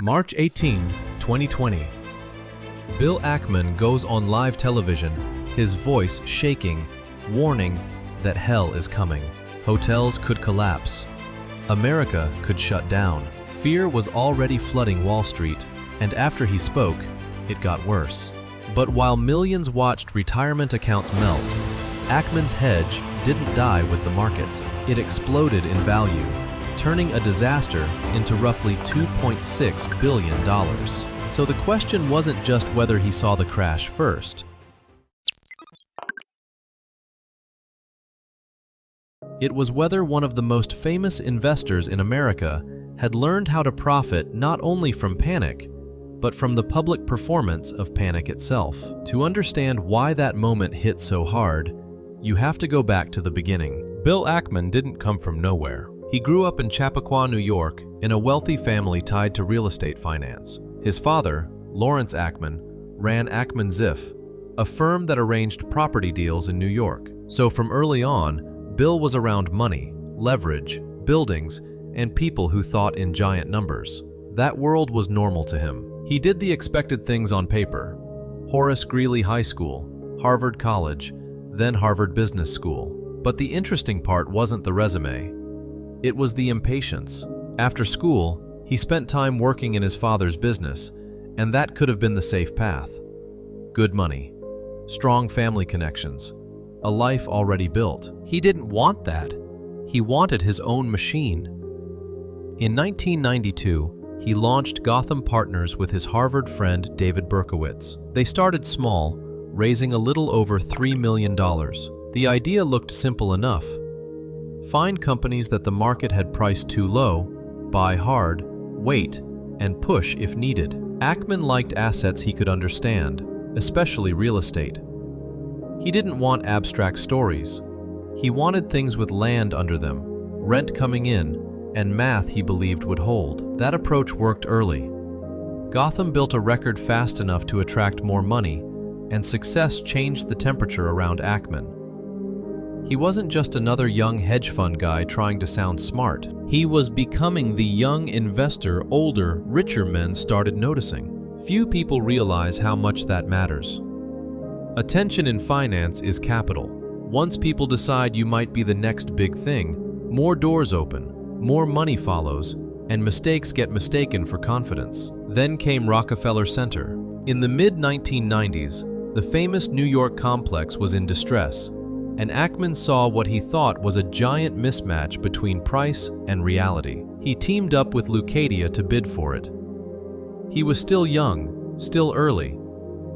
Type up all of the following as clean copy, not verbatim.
March 18, 2020. Bill Ackman goes on live television, his voice shaking, warning that hell is coming. Hotels could collapse. America could shut down. Fear was already flooding Wall Street, and after he spoke, it got worse. But while millions watched retirement accounts melt, Ackman's hedge didn't die with the market. It exploded in value, turning a disaster into roughly $2.6 billion. So the question wasn't just whether he saw the crash first. It was whether one of the most famous investors in America had learned how to profit not only from panic, but from the public performance of panic itself. To understand why that moment hit so hard, you have to go back to the beginning. Bill Ackman didn't come from nowhere. He grew up in Chappaqua, New York, in a wealthy family tied to real estate finance. His father, Lawrence Ackman, ran Ackman Ziff, a firm that arranged property deals in New York. So from early on, Bill was around money, leverage, buildings, and people who thought in giant numbers. That world was normal to him. He did the expected things on paper. Horace Greeley High School, Harvard College, then Harvard Business School. But the interesting part wasn't the resume. It was the impatience. After school, he spent time working in his father's business, and that could have been the safe path. Good money, strong family connections, a life already built. He didn't want that. He wanted his own machine. In 1992, he launched Gotham Partners with his Harvard friend David Berkowitz. They started small, raising a little over $3 million. The idea looked simple enough. Find companies that the market had priced too low, buy hard, wait, and push if needed. Ackman liked assets he could understand, especially real estate. He didn't want abstract stories. He wanted things with land under them, rent coming in, and math he believed would hold. That approach worked early. Gotham built a record fast enough to attract more money, and success changed the temperature around Ackman. He wasn't just another young hedge fund guy trying to sound smart. He was becoming the young investor older, richer men started noticing. Few people realize how much that matters. Attention in finance is capital. Once people decide you might be the next big thing, more doors open, more money follows, and mistakes get mistaken for confidence. Then came Rockefeller Center. In the mid-1990s, the famous New York complex was in distress, and Ackman saw what he thought was a giant mismatch between price and reality. He teamed up with Leucadia to bid for it. He was still young, still early,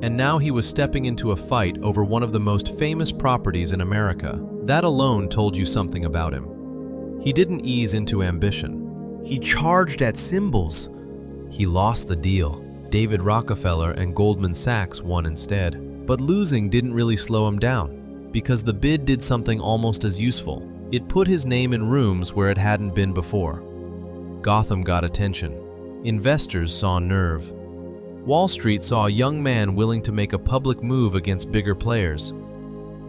and now he was stepping into a fight over one of the most famous properties in America. That alone told you something about him. He didn't ease into ambition. He charged at symbols. He lost the deal. David Rockefeller and Goldman Sachs won instead. But losing didn't really slow him down, because the bid did something almost as useful. It put his name in rooms where it hadn't been before. Gotham got attention. Investors saw nerve. Wall Street saw a young man willing to make a public move against bigger players.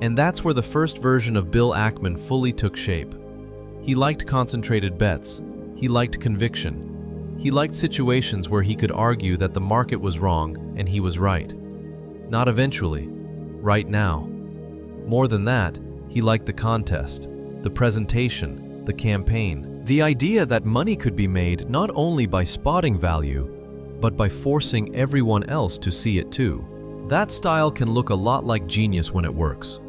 And that's where the first version of Bill Ackman fully took shape. He liked concentrated bets. He liked conviction. He liked situations where he could argue that the market was wrong and he was right. Not eventually, right now. More than that, he liked the contest, the presentation, the campaign. The idea that money could be made not only by spotting value, but by forcing everyone else to see it too. That style can look a lot like genius when it works.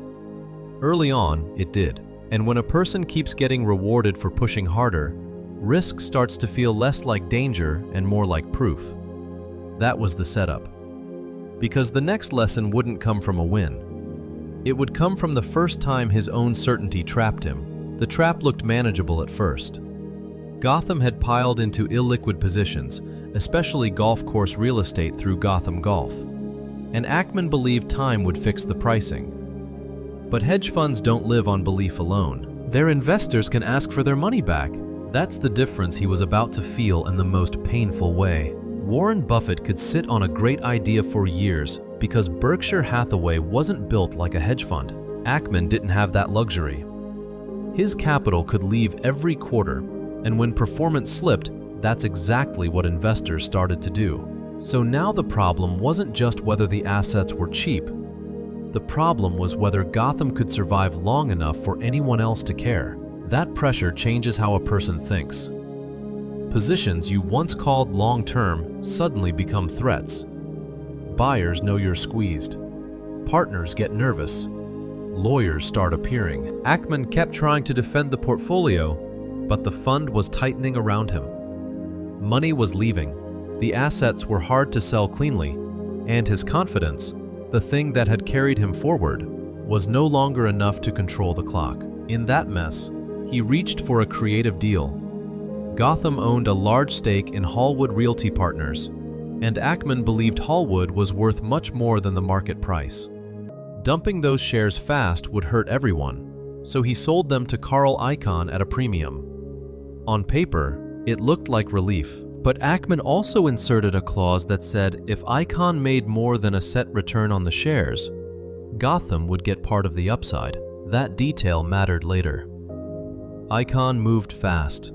Early on, it did. And when a person keeps getting rewarded for pushing harder, risk starts to feel less like danger and more like proof. That was the setup. Because the next lesson wouldn't come from a win. It would come from the first time his own certainty trapped him. The trap looked manageable at first. Gotham had piled into illiquid positions, especially golf course real estate through Gotham Golf. And Ackman believed time would fix the pricing. But hedge funds don't live on belief alone. Their investors can ask for their money back. That's the difference he was about to feel in the most painful way. Warren Buffett could sit on a great idea for years because Berkshire Hathaway wasn't built like a hedge fund. Ackman didn't have that luxury. His capital could leave every quarter, and when performance slipped, That's exactly what investors started to do. So now the problem wasn't just whether the assets were cheap. The problem was whether Gotham could survive long enough for anyone else to care. That pressure changes how a person thinks. Positions you once called long-term suddenly become threats. Buyers know you're squeezed. Partners get nervous. Lawyers start appearing. Ackman kept trying to defend the portfolio, but the fund was tightening around him. Money was leaving. The assets were hard to sell cleanly, and his confidence, the thing that had carried him forward, was no longer enough to control the clock. In that mess, he reached for a creative deal. Gotham owned a large stake in Hallwood Realty Partners, and Ackman believed Hallwood was worth much more than the market price. Dumping those shares fast would hurt everyone, so he sold them to Carl Icahn at a premium. On paper, it looked like relief, but Ackman also inserted a clause that said if Icahn made more than a set return on the shares, Gotham would get part of the upside. That detail mattered later. Icahn moved fast.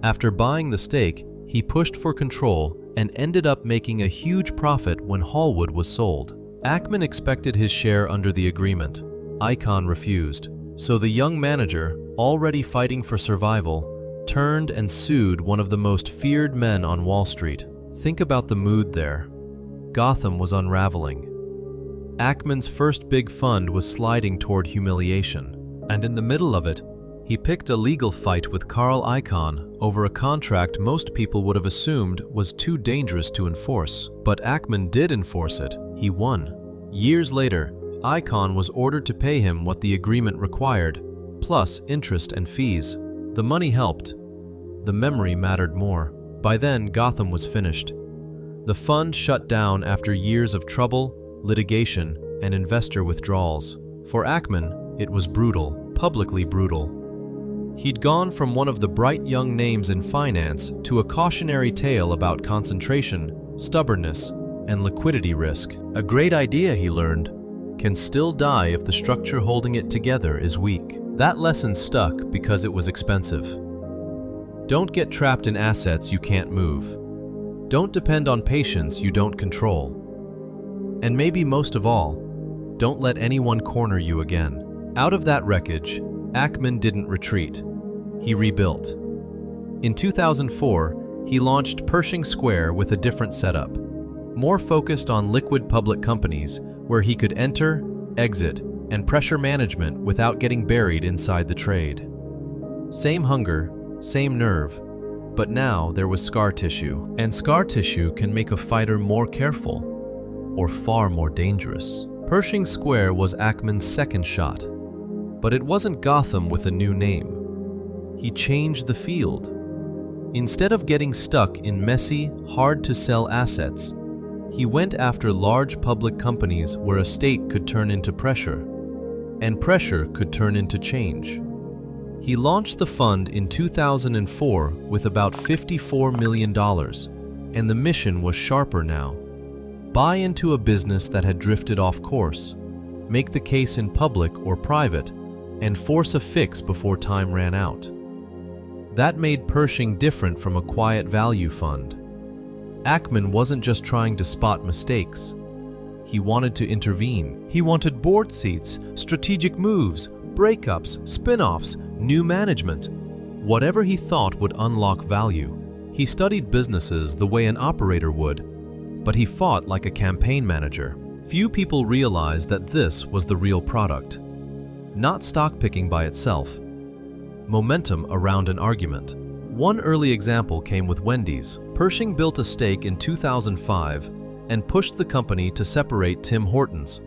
After buying the stake, he pushed for control and ended up making a huge profit when Hallwood was sold. Ackman expected his share under the agreement. Icahn refused. So the young manager, already fighting for survival, turned and sued one of the most feared men on Wall Street. Think about the mood there. Gotham was unraveling. Ackman's first big fund was sliding toward humiliation. And in the middle of it, he picked a legal fight with Carl Icahn over a contract most people would have assumed was too dangerous to enforce. But Ackman did enforce it. He won. Years later, Icahn was ordered to pay him what the agreement required, plus interest and fees. The money helped. The memory mattered more. By then, Gotham was finished. The fund shut down after years of trouble, litigation, and investor withdrawals. For Ackman, it was brutal, publicly brutal. He'd gone from one of the bright young names in finance to a cautionary tale about concentration, stubbornness, and liquidity risk. A great idea, he learned, can still die if the structure holding it together is weak. That lesson stuck because it was expensive. Don't get trapped in assets you can't move. Don't depend on patience you don't control. And maybe most of all, don't let anyone corner you again. Out of that wreckage, Ackman didn't retreat. He rebuilt. In 2004, he launched Pershing Square with a different setup, more focused on liquid public companies where he could enter, exit, and pressure management without getting buried inside the trade. Same hunger, same nerve, but now there was scar tissue. And scar tissue can make a fighter more careful, or far more dangerous. Pershing Square was Ackman's second shot, but it wasn't Gotham with a new name. He changed the field. Instead of getting stuck in messy, hard-to-sell assets, he went after large public companies where a stake could turn into pressure, and pressure could turn into change. He launched the fund in 2004 with about $54 million, and the mission was sharper now. Buy into a business that had drifted off course, make the case in public or private, and force a fix before time ran out. That made Pershing different from a quiet value fund. Ackman wasn't just trying to spot mistakes. He wanted to intervene. He wanted board seats, strategic moves, breakups, spin-offs, new management, whatever he thought would unlock value. He studied businesses the way an operator would, but he fought like a campaign manager. Few people realized that this was the real product. Not stock picking by itself. Momentum around an argument. One early example came with Wendy's. Pershing built a stake in 2005 and pushed the company to separate Tim Hortons,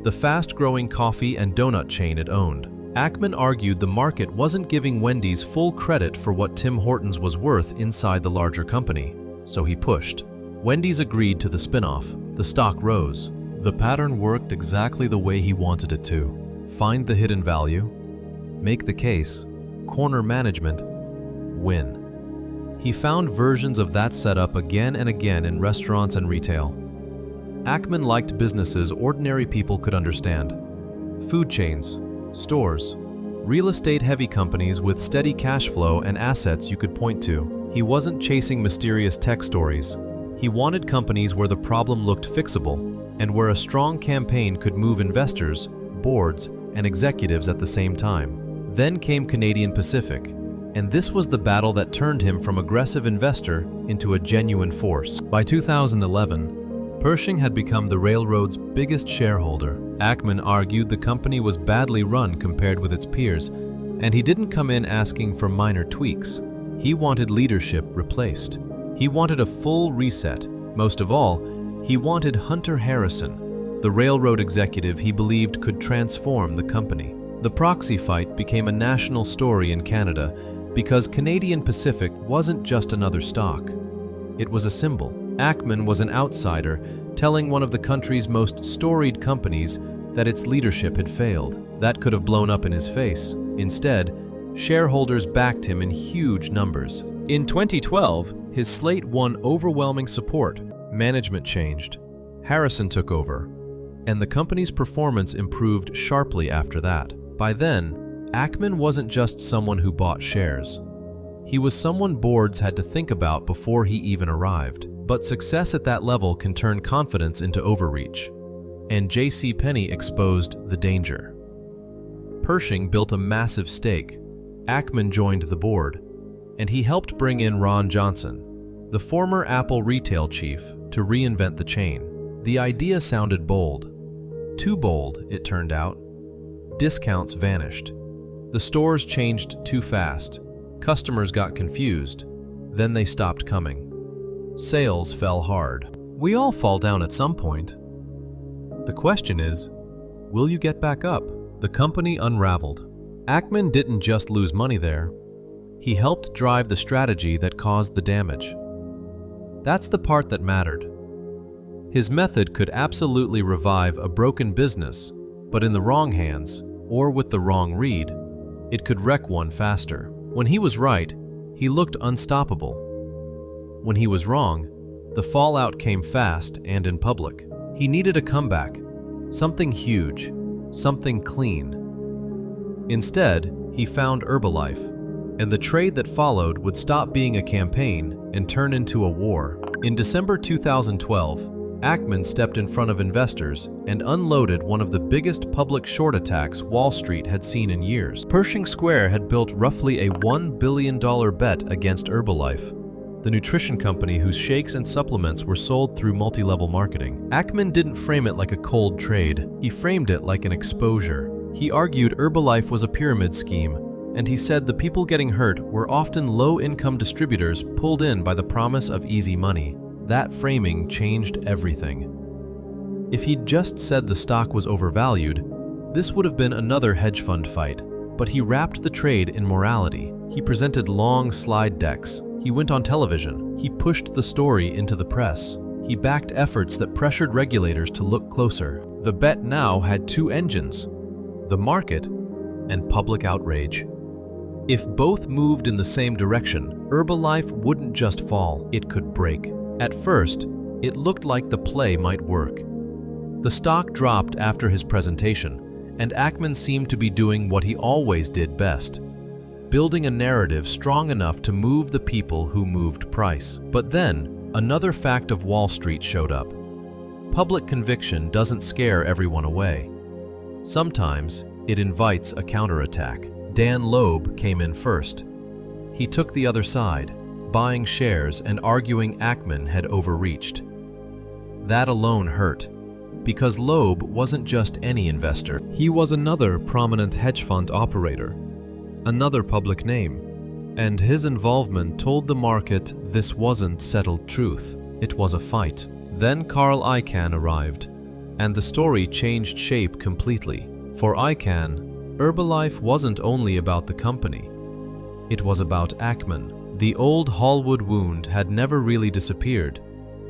the fast-growing coffee and donut chain it owned. Ackman argued the market wasn't giving Wendy's full credit for what Tim Hortons was worth inside the larger company, so he pushed. Wendy's agreed to the spin-off. The stock rose. The pattern worked exactly the way he wanted it to. Find the hidden value, make the case, corner management, win. He found versions of that setup again and again in restaurants and retail. Ackman liked businesses ordinary people could understand. Food chains, stores, real estate-heavy companies with steady cash flow and assets you could point to. He wasn't chasing mysterious tech stories. He wanted companies where the problem looked fixable and where a strong campaign could move investors, boards, and executives at the same time. Then came Canadian Pacific, and this was the battle that turned him from aggressive investor into a genuine force. By 2011, Pershing had become the railroad's biggest shareholder. Ackman argued the company was badly run compared with its peers, and he didn't come in asking for minor tweaks. He wanted leadership replaced. He wanted a full reset. Most of all, he wanted Hunter Harrison, the railroad executive he believed could transform the company. The proxy fight became a national story in Canada because Canadian Pacific wasn't just another stock. It was a symbol. Ackman was an outsider telling one of the country's most storied companies that its leadership had failed. That could have blown up in his face. Instead, shareholders backed him in huge numbers. In 2012, his slate won overwhelming support. Management changed. Harrison took over, and the company's performance improved sharply after that. By then, Ackman wasn't just someone who bought shares. He was someone boards had to think about before he even arrived. But success at that level can turn confidence into overreach, and J.C. Penney exposed the danger. Pershing built a massive stake. Ackman joined the board, and he helped bring in Ron Johnson, the former Apple retail chief, to reinvent the chain. The idea sounded bold. Too bold, it turned out. Discounts vanished. The stores changed too fast. Customers got confused. Then they stopped coming. Sales fell hard. We all fall down at some point. The question is, will you get back up? The company unraveled. Ackman didn't just lose money there. He helped drive the strategy that caused the damage. That's the part that mattered. His method could absolutely revive a broken business, but in the wrong hands, or with the wrong read, it could wreck one faster. When he was right, he looked unstoppable. When he was wrong, the fallout came fast and in public. He needed a comeback, something huge, something clean. Instead, he found Herbalife, and the trade that followed would stop being a campaign and turn into a war. In December 2012, Ackman stepped in front of investors and unloaded one of the biggest public short attacks Wall Street had seen in years. Pershing Square had built roughly a $1 billion bet against Herbalife, the nutrition company whose shakes and supplements were sold through multi-level marketing. Ackman didn't frame it like a cold trade. He framed it like an exposure. He argued Herbalife was a pyramid scheme, and he said the people getting hurt were often low-income distributors pulled in by the promise of easy money. That framing changed everything. If he'd just said the stock was overvalued, this would have been another hedge fund fight. But he wrapped the trade in morality. He presented long slide decks. He went on television. He pushed the story into the press. He backed efforts that pressured regulators to look closer. The bet now had two engines: the market and public outrage. If both moved in the same direction, Herbalife wouldn't just fall, it could break. At first, it looked like the play might work. The stock dropped after his presentation, and Ackman seemed to be doing what he always did best: building a narrative strong enough to move the people who moved price. But then, another fact of Wall Street showed up. Public conviction doesn't scare everyone away. Sometimes, it invites a counterattack. Dan Loeb came in first. He took the other side, buying shares and arguing Ackman had overreached. That alone hurt, because Loeb wasn't just any investor. He was another prominent hedge fund operator, another public name, and his involvement told the market this wasn't settled truth, it was a fight. Then Carl Icahn arrived, and the story changed shape completely. For Icahn, Herbalife wasn't only about the company. It was about Ackman. The old Hollywood wound had never really disappeared,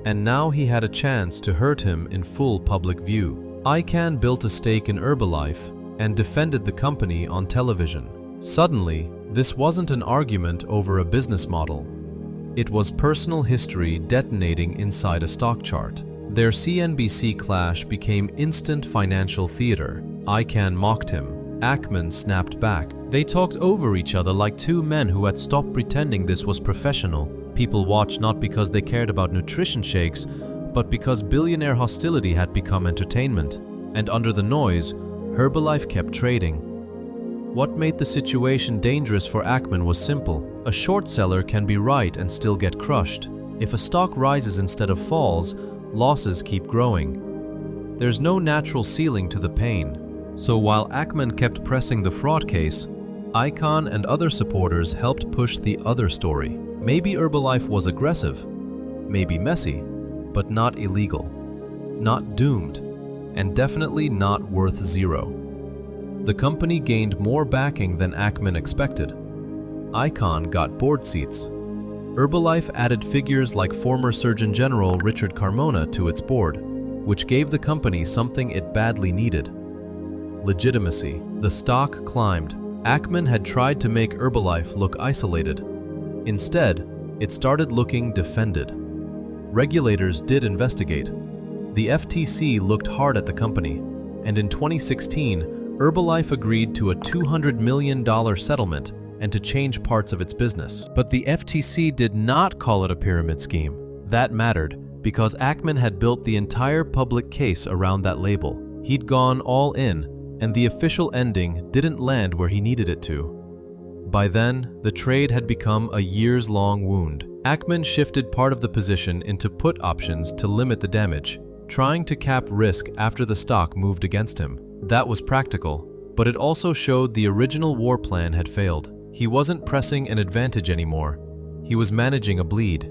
and now he had a chance to hurt him in full public view. Icahn built a stake in Herbalife and defended the company on television. Suddenly, this wasn't an argument over a business model. It was personal history detonating inside a stock chart. Their CNBC clash became instant financial theater. Icahn mocked him. Ackman snapped back. They talked over each other like two men who had stopped pretending this was professional. People watched not because they cared about nutrition shakes, but because billionaire hostility had become entertainment. And under the noise, Herbalife kept trading. What made the situation dangerous for Ackman was simple. A short seller can be right and still get crushed. If a stock rises instead of falls, losses keep growing. There's no natural ceiling to the pain. So while Ackman kept pressing the fraud case, Icahn and other supporters helped push the other story. Maybe Herbalife was aggressive, maybe messy, but not illegal, not doomed, and definitely not worth zero. The company gained more backing than Ackman expected. Icahn got board seats. Herbalife added figures like former Surgeon General Richard Carmona to its board, which gave the company something it badly needed: legitimacy. The stock climbed. Ackman had tried to make Herbalife look isolated. Instead, it started looking defended. Regulators did investigate. The FTC looked hard at the company, and in 2016, Herbalife agreed to a $200 million settlement and to change parts of its business. But the FTC did not call it a pyramid scheme. That mattered because Ackman had built the entire public case around that label. He'd gone all in, and the official ending didn't land where he needed it to. By then, the trade had become a years-long wound. Ackman shifted part of the position into put options to limit the damage, trying to cap risk after the stock moved against him. That was practical, but it also showed the original war plan had failed. He wasn't pressing an advantage anymore. He was managing a bleed.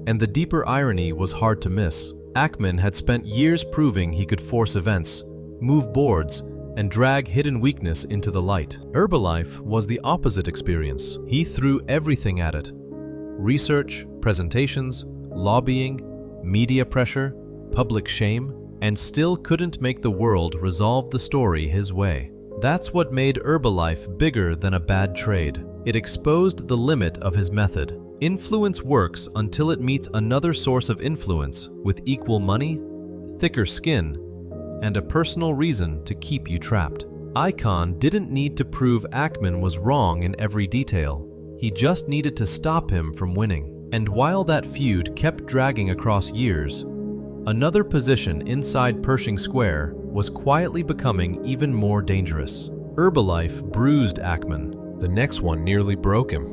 And the deeper irony was hard to miss. Ackman had spent years proving he could force events, move boards, and drag hidden weakness into the light. Herbalife was the opposite experience. He threw everything at it: research, presentations, lobbying, media pressure, public shame, and still couldn't make the world resolve the story his way. That's what made Herbalife bigger than a bad trade. It exposed the limit of his method. Influence works until it meets another source of influence with equal money, thicker skin, and a personal reason to keep you trapped. Icahn didn't need to prove Ackman was wrong in every detail. He just needed to stop him from winning. And while that feud kept dragging across years, another position inside Pershing Square was quietly becoming even more dangerous. Herbalife bruised Ackman. The next one nearly broke him.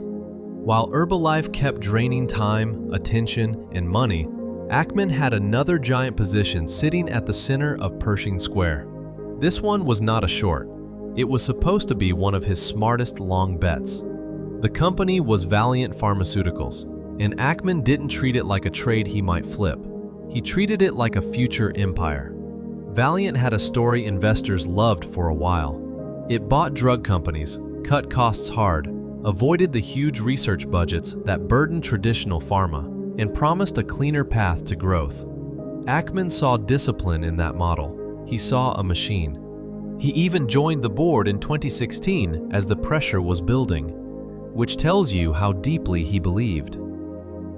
While Herbalife kept draining time, attention, and money, Ackman had another giant position sitting at the center of Pershing Square. This one was not a short. It was supposed to be one of his smartest long bets. The company was Valeant Pharmaceuticals, and Ackman didn't treat it like a trade he might flip. He treated it like a future empire. Valeant had a story investors loved for a while. It bought drug companies, cut costs hard, avoided the huge research budgets that burdened traditional pharma, and promised a cleaner path to growth. Ackman saw discipline in that model. He saw a machine. He even joined the board in 2016 as the pressure was building, which tells you how deeply he believed.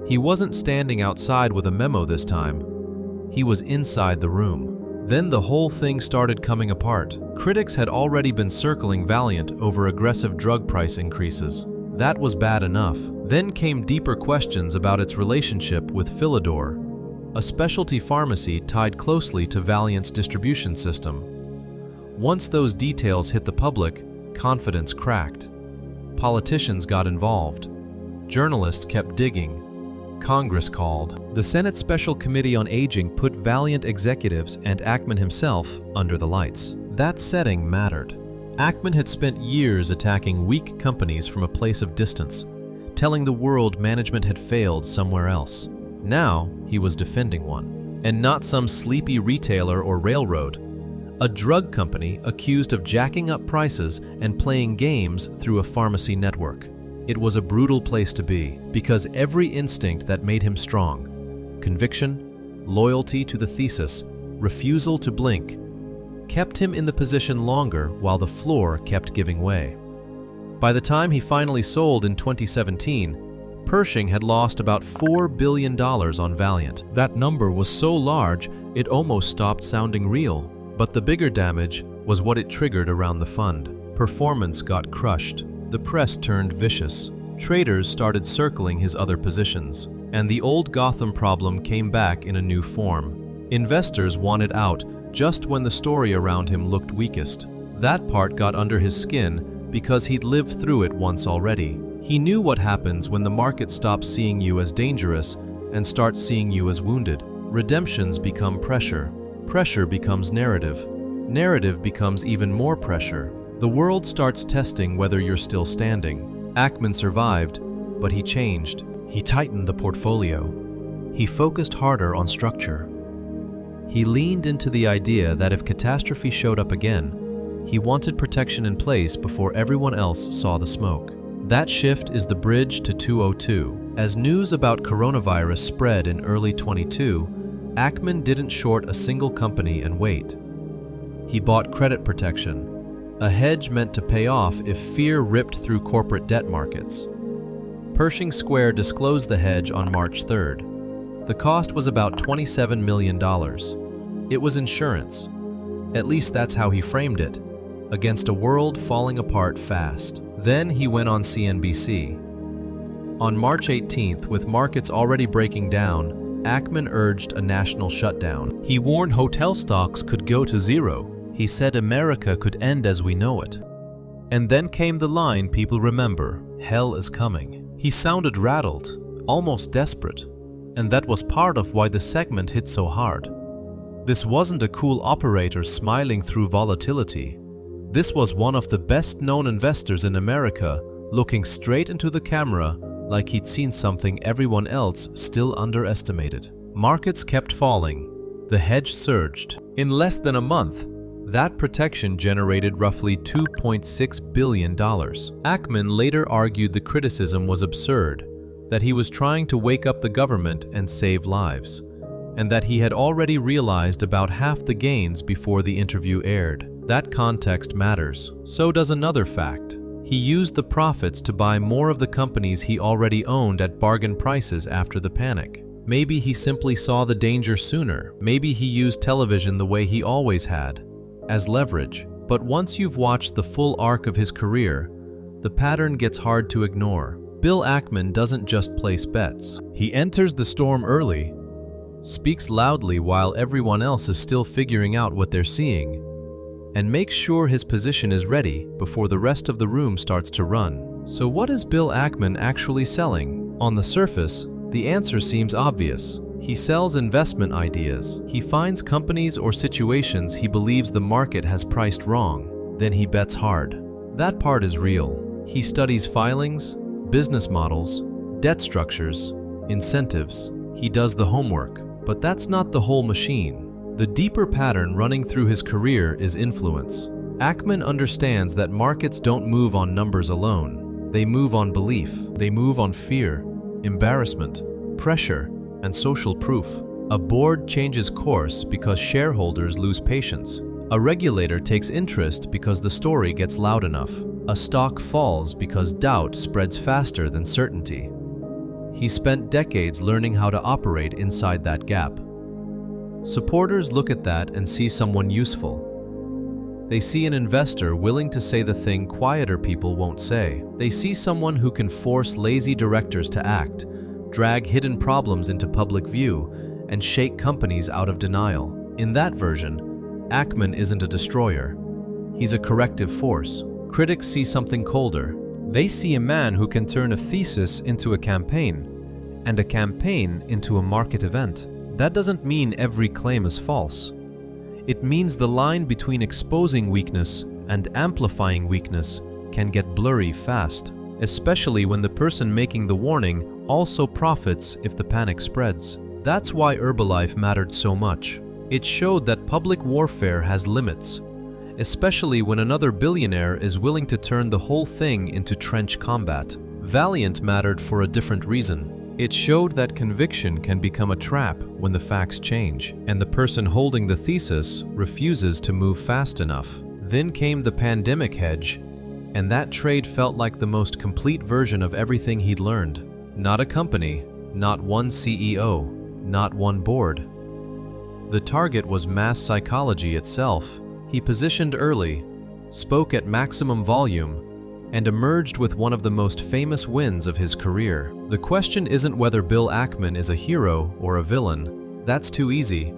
He wasn't standing outside with a memo this time. He was inside the room. Then the whole thing started coming apart. Critics had already been circling Valeant over aggressive drug price increases. That was bad enough. Then came deeper questions about its relationship with Philidor, a specialty pharmacy tied closely to Valeant's distribution system. Once those details hit the public, confidence cracked. Politicians got involved. Journalists kept digging. Congress called. The Senate Special Committee on Aging put Valeant executives and Ackman himself under the lights. That setting mattered. Ackman had spent years attacking weak companies from a place of distance, telling the world management had failed somewhere else. Now, he was defending one. And not some sleepy retailer or railroad. A drug company accused of jacking up prices and playing games through a pharmacy network. It was a brutal place to be, because every instinct that made him strong, conviction, loyalty to the thesis, refusal to blink, kept him in the position longer while the floor kept giving way. By the time he finally sold in 2017, Pershing had lost about $4 billion on Valeant. That number was so large, it almost stopped sounding real. But the bigger damage was what it triggered around the fund. Performance got crushed. The press turned vicious. Traders started circling his other positions, and the old Gotham problem came back in a new form. Investors wanted out just when the story around him looked weakest. That part got under his skin because he'd lived through it once already. He knew what happens when the market stops seeing you as dangerous and starts seeing you as wounded. Redemptions become pressure. Pressure becomes narrative. Narrative becomes even more pressure. The world starts testing whether you're still standing. Ackman survived, but he changed. He tightened the portfolio. He focused harder on structure. He leaned into the idea that if catastrophe showed up again, he wanted protection in place before everyone else saw the smoke. That shift is the bridge to 2002. As news about coronavirus spread in early 22, Ackman didn't short a single company and wait. He bought credit protection, a hedge meant to pay off if fear ripped through corporate debt markets. Pershing Square disclosed the hedge on March 3rd. The cost was about $27 million. It was insurance. At least that's how he framed it, against a world falling apart fast. Then he went on CNBC. On March 18th, with markets already breaking down, Ackman urged a national shutdown. He warned hotel stocks could go to zero. He said America could end as we know it. And then came the line people remember, "Hell is coming." He sounded rattled, almost desperate, and that was part of why the segment hit so hard. This wasn't a cool operator smiling through volatility. This was one of the best-known investors in America, looking straight into the camera like he'd seen something everyone else still underestimated. Markets kept falling. The hedge surged. In less than a month, that protection generated roughly $2.6 billion. Ackman later argued the criticism was absurd, that he was trying to wake up the government and save lives, and that he had already realized about half the gains before the interview aired. That context matters. So does another fact. He used the profits to buy more of the companies he already owned at bargain prices after the panic. Maybe he simply saw the danger sooner. Maybe he used television the way he always had, as leverage. But once you've watched the full arc of his career, the pattern gets hard to ignore. Bill Ackman doesn't just place bets. He enters the storm early, speaks loudly while everyone else is still figuring out what they're seeing, and makes sure his position is ready before the rest of the room starts to run. So what is Bill Ackman actually selling? On the surface, the answer seems obvious. He sells investment ideas. He finds companies or situations he believes the market has priced wrong. Then he bets hard. That part is real. He studies filings, business models, debt structures, incentives. He does the homework. But that's not the whole machine. The deeper pattern running through his career is influence. Ackman understands that markets don't move on numbers alone. They move on belief. They move on fear, embarrassment, pressure, and social proof. A board changes course because shareholders lose patience. A regulator takes interest because the story gets loud enough. A stock falls because doubt spreads faster than certainty. He spent decades learning how to operate inside that gap. Supporters look at that and see someone useful. They see an investor willing to say the thing quieter people won't say. They see someone who can force lazy directors to act, drag hidden problems into public view, and shake companies out of denial. In that version, Ackman isn't a destroyer. He's a corrective force. Critics see something colder. They see a man who can turn a thesis into a campaign, and a campaign into a market event. That doesn't mean every claim is false. It means the line between exposing weakness and amplifying weakness can get blurry fast, especially when the person making the warning also profits if the panic spreads. That's why Herbalife mattered so much. It showed that public warfare has limits, especially when another billionaire is willing to turn the whole thing into trench combat. Valiant mattered for a different reason. It showed that conviction can become a trap when the facts change, and the person holding the thesis refuses to move fast enough. Then came the pandemic hedge, and that trade felt like the most complete version of everything he'd learned. Not a company, not one CEO, not one board. The target was mass psychology itself. He positioned early, spoke at maximum volume, and emerged with one of the most famous wins of his career. The question isn't whether Bill Ackman is a hero or a villain. That's too easy,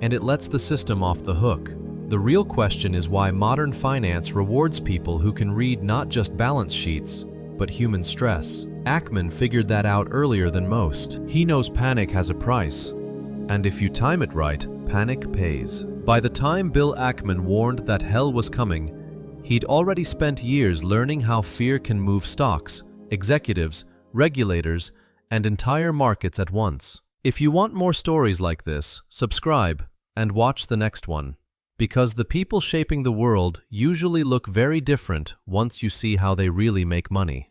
and it lets the system off the hook. The real question is why modern finance rewards people who can read not just balance sheets, but human stress. Ackman figured that out earlier than most. He knows panic has a price, and if you time it right, panic pays. By the time Bill Ackman warned that hell was coming, he'd already spent years learning how fear can move stocks, executives, regulators, and entire markets at once. If you want more stories like this, subscribe and watch the next one. Because the people shaping the world usually look very different once you see how they really make money.